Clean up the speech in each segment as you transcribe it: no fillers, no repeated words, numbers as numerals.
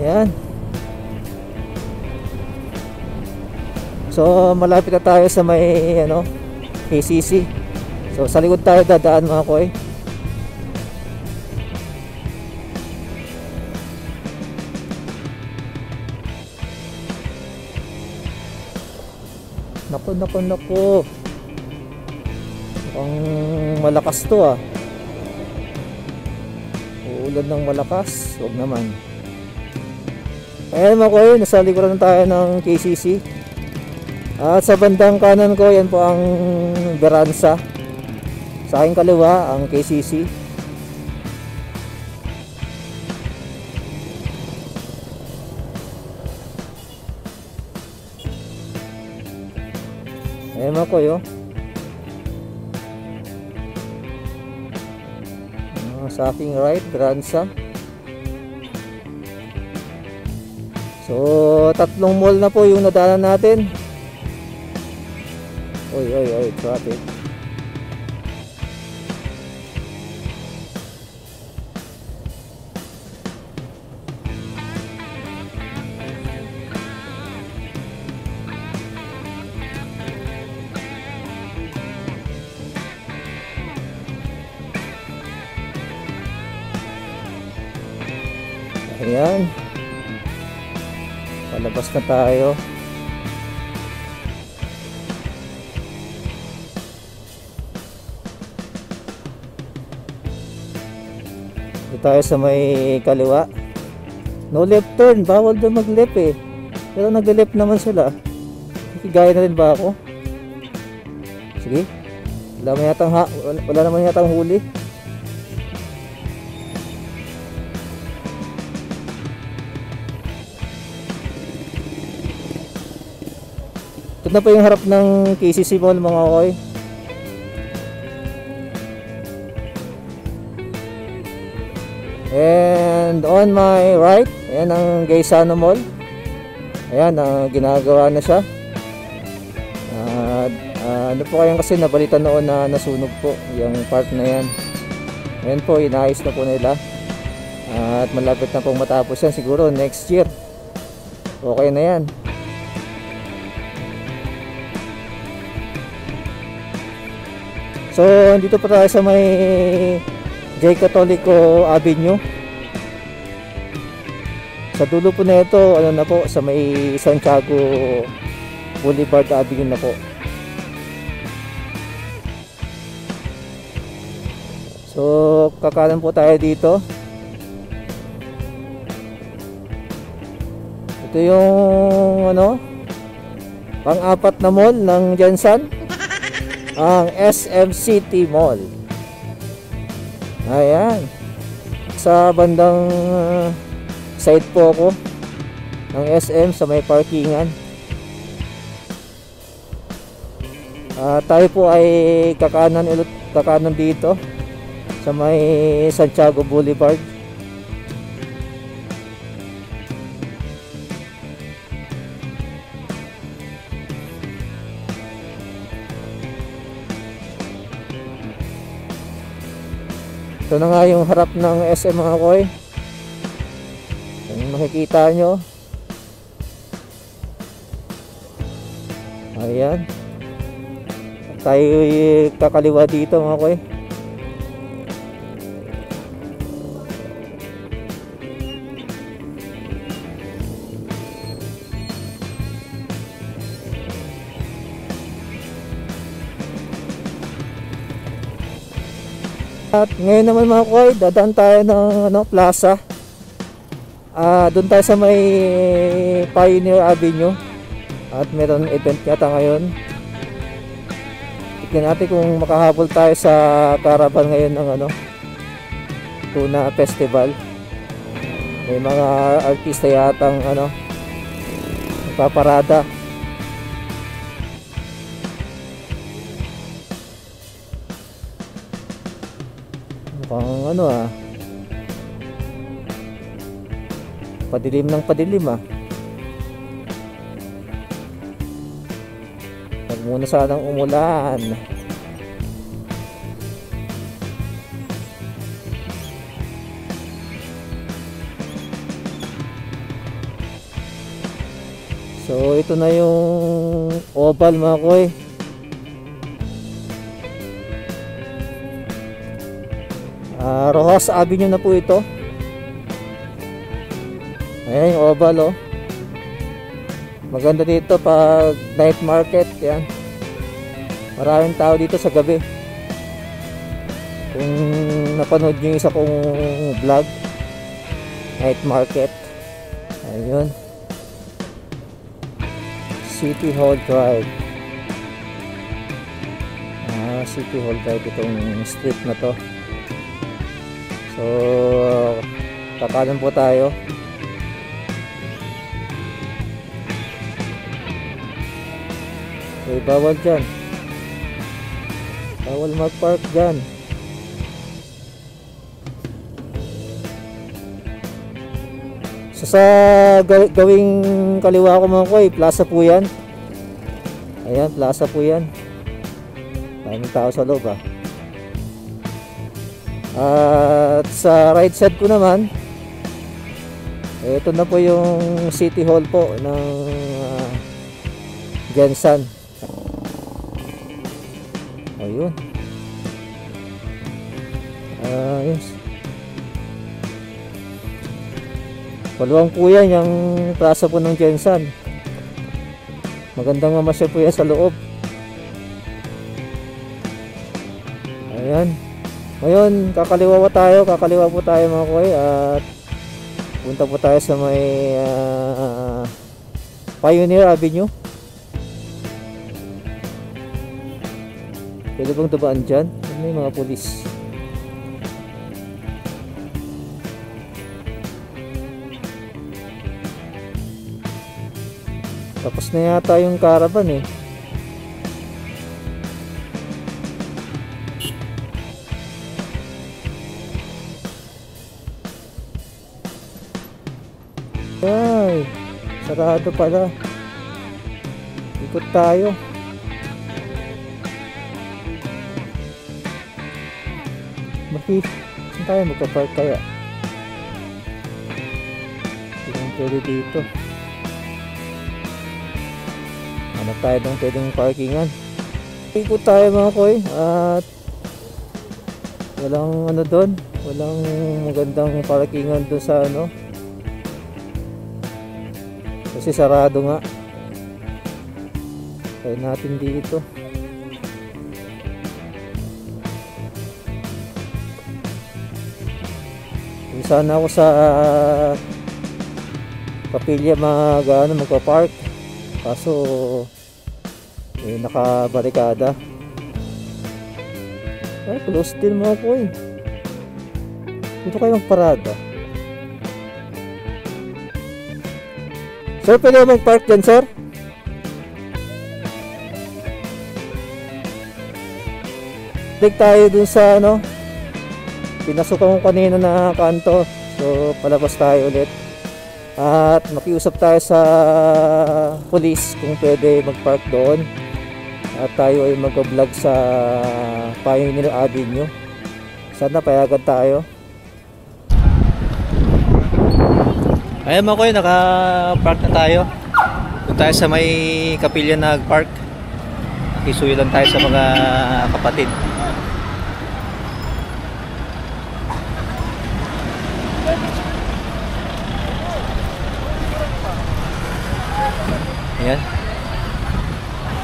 Ayan. So malapit na tayo sa may KCC. So sa likod tayo dadaan mga koy. Naku. Ang malakas to ah. Uulan ng malakas. Huwag naman. Ayan mga koy, nasa likuran tayo ng KCC. At sa bandang kanan ko, yan po ang Veranza. Sa aking kaliwa, ang KCC. Ayan mga koy, sa aking right, Veranza. So, 3 mall na po yung nadaanan natin. Oy, traffic. Ayan. Palabas na tayo. Dito tayo sa may kaliwa. No left turn. Bawal doon mag-left eh. Pero nag-left naman sila. Nakigaya na rin ba ako? Sige. Wala naman yatang huli. Ito na po yung harap ng KCC Mall mga koy. And on my right, ayan ang Gaisano Mall. Ayan, ginagawa na siya. Ano po kayang kasi nabalita noon na nasunog po yung part na yan. Ayan po, inaayos na po nila. At malapit na pong matapos yan, siguro next year. Okay na yan. So, dito pa tayo sa may J. Catolico Avenue. Sa dulo po na ito, na po, sa may Santiago Boulevard Avenue na po. So, kakanan po tayo dito. Ito yung pang-apat na mall ng Jensen. Ang SM City Mall. Ayan. Sa bandang side po ako ng SM sa may parkingan. Tayo po ay kakanan dito sa may Santiago Boulevard. Ito na nga yung harap ng SM mga koy. Kung makikita nyo. Ayan. Tayo kakaliwa dito mga koy. At ngayon naman mga koy, dadaan tayo ng plaza. Doon tayo sa may Pioneer Avenue. At meron event yata ngayon. Tignan natin kung makahabol tayo sa caravan ngayon ng Tuna Festival. May mga artista yatang nagpaparada. Mukhang padilim ng padilim Huwag muna sanang umulan. So ito na yung oval mga koy. Rojas Avenue na po ito. Ayan yung oval oh. Maganda dito pag night market. Yan. Maraming tao dito sa gabi. Kung napanood nyo yung isa kong vlog, night market. Ayun, City Hall Drive. City Hall Drive itong street na to. So kakanan po tayo. Okay, bawal dyan, bawal mag-park dyan. So sa gawing kaliwa ko mga koy, plaza po yan. Ayan, plaza po yan. Daming tao sa loob ah. At sa right side ko naman, ito na po yung City Hall po ng Gensan. Ayun. Yes. Paluwang po yan yung plaza po ng Gensan. Magandang mamasyal po yan sa loob. Ayan. Ngayon kakaliwa po tayo mga koy, at punta po tayo sa may Pioneer Avenue. Pwede bang tabaan dyan? May mga pulis. Tapos na yata yung caravan eh. Ay, sarado pala. Ikot tayo. Saan tayo magpa-park kaya? Hindi pwede dito. Hanap tayo ng pwedeng parkingan. Ikot tayo mga koy, at walang ano doon, walang magandang parkingan doon sa ano, kasi sarado nga. Kaya natin dito. Kung sana ako sa Kapilya magpa-park, kaso nakabarikada. Ay, close din mga koy. Dito kayo magparada. Sir, pwede mag-park dyan, sir? Balik tayo dun sa ano, pinasukan ko kanina na kanto. So palabas tayo ulit at makiusap tayo sa police kung pwede mag-park doon, at tayo ay mag-vlog sa Pioneer Avenue. Sana payagan tayo. Ayun mga koy, naka-park na tayo. Doon tayo sa may Kapilya nag-park. Nakisuyo lang tayo sa mga kapatid. Ayan.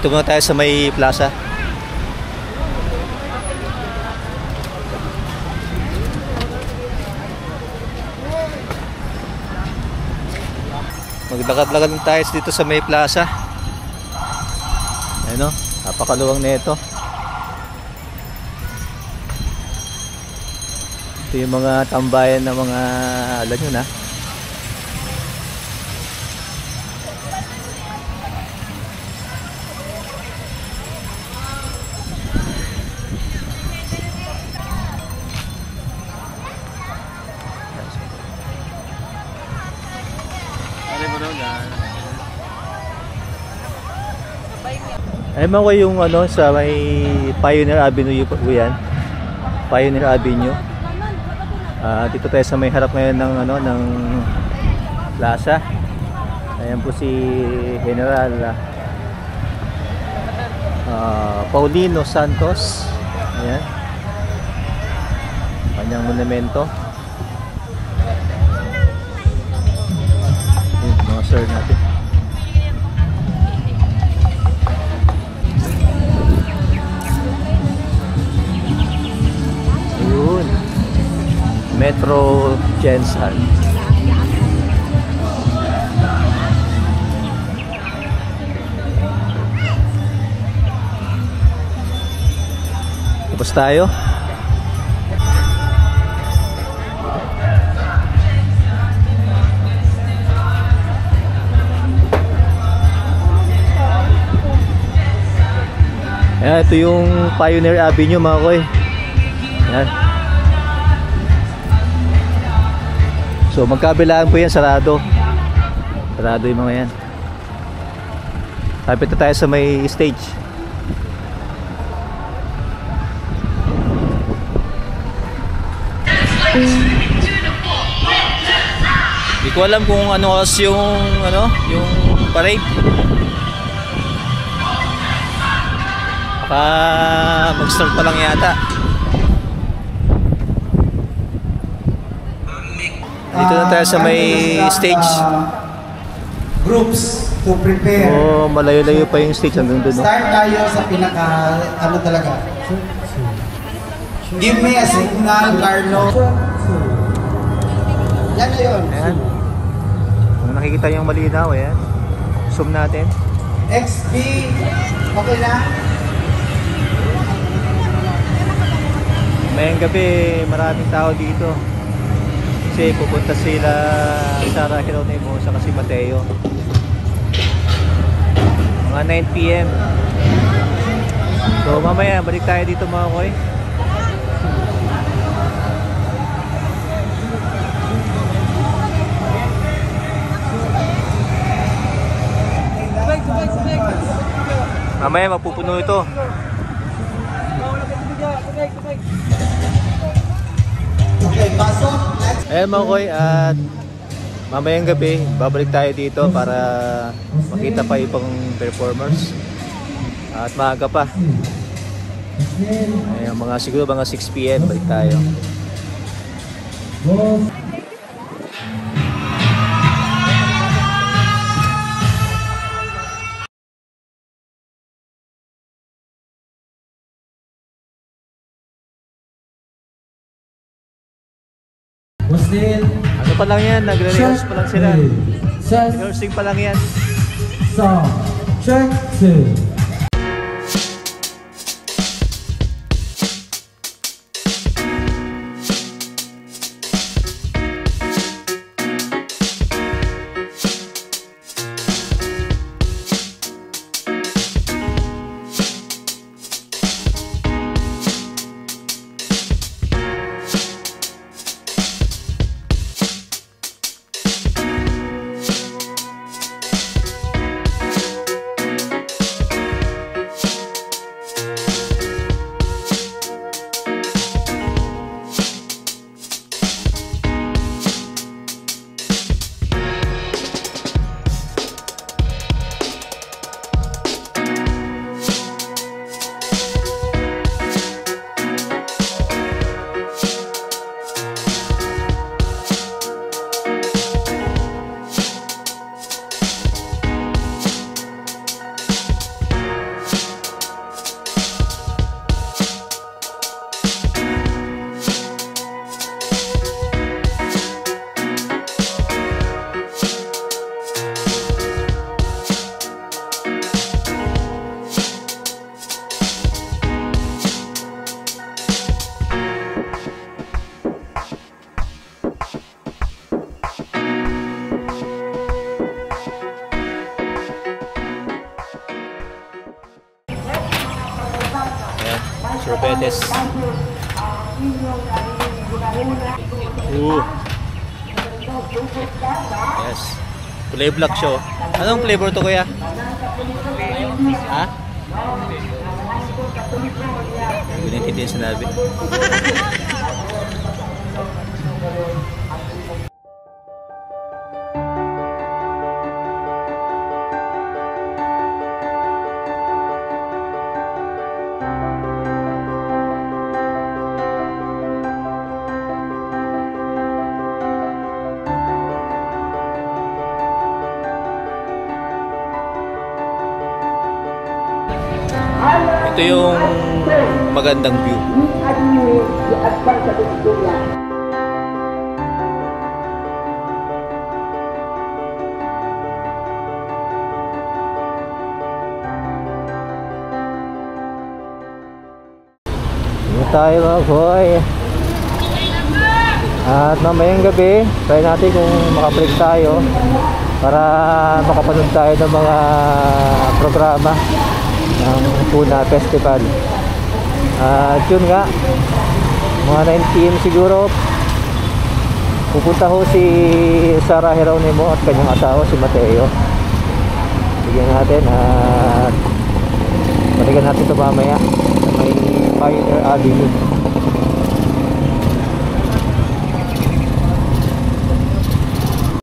Ito muna tayo sa may plaza. Maglakad-lakad lang tayo dito sa may plaza. Ayan o, napakaluwang nito. Ito yung mga tambayan ng mga alam nyo na. Ay mga ko yung ano sa may Pioneer Avenue po yan. Pioneer Avenue. Dito tayo sa may harap ngayon ng ano ng plaza. Ayan po si General Paulino Santos. Ayan, kanyang monumento. Ayan, mga sir natin. Ayun, Metro Gensan. Tapos tayo. Ayan, ito yung Pioneer Avenue mga koy. Ayan. So magkabilaan po yan, sarado. Sarado yung mga yan. Tapit na tayo sa may stage. Hindi ko alam kung ano kasi yung parade. Baka mag-start pa lang yata. Dito na tayo sa may stage. Groups to prepare. Oh, malayo-layo pa yung stage hanggang doon. Start tayo sa pinaka ano talaga. Give me a signal, Carlo. Yan na yun. Ayan. Kung nakikita yung malinaw, ayan. Zoom natin. XP, okay na? Mayang gabi, maraming tao dito. Kasi pupunta sila Sara Geronimo sa kasi Mateo. Mga 9 PM. So mamaya, balik tayo dito mga koy. Mamaya mapupuno ito. Okay, pasok. Ayan mga koy, at mamayang gabi babalik tayo dito para makita pa ibang performers. At maaga pa. Ayan, siguro mga 6 PM balik tayo. Ano pa lang yan, nagre-rehearse pa lang sila. Rehearsing pa lang yan. So, check 2. Sorbetes. Yes. Kulay black siya. Anong flavor to kuya? Ha? Hindi ko naintindihan sinabi. yung magandang view. Dito tayo mga boy. At mamayang gabi, try natin kung makabalik tayo para makapanood tayo ng mga programa ng Puna Festival. At yun nga, mga 9 PM siguro, pupunta ho si Sarah Geronimo at kanyang asawa si Mateo. Bigyan natin at balikan natin ito mamaya sa may Pioneer Avenue.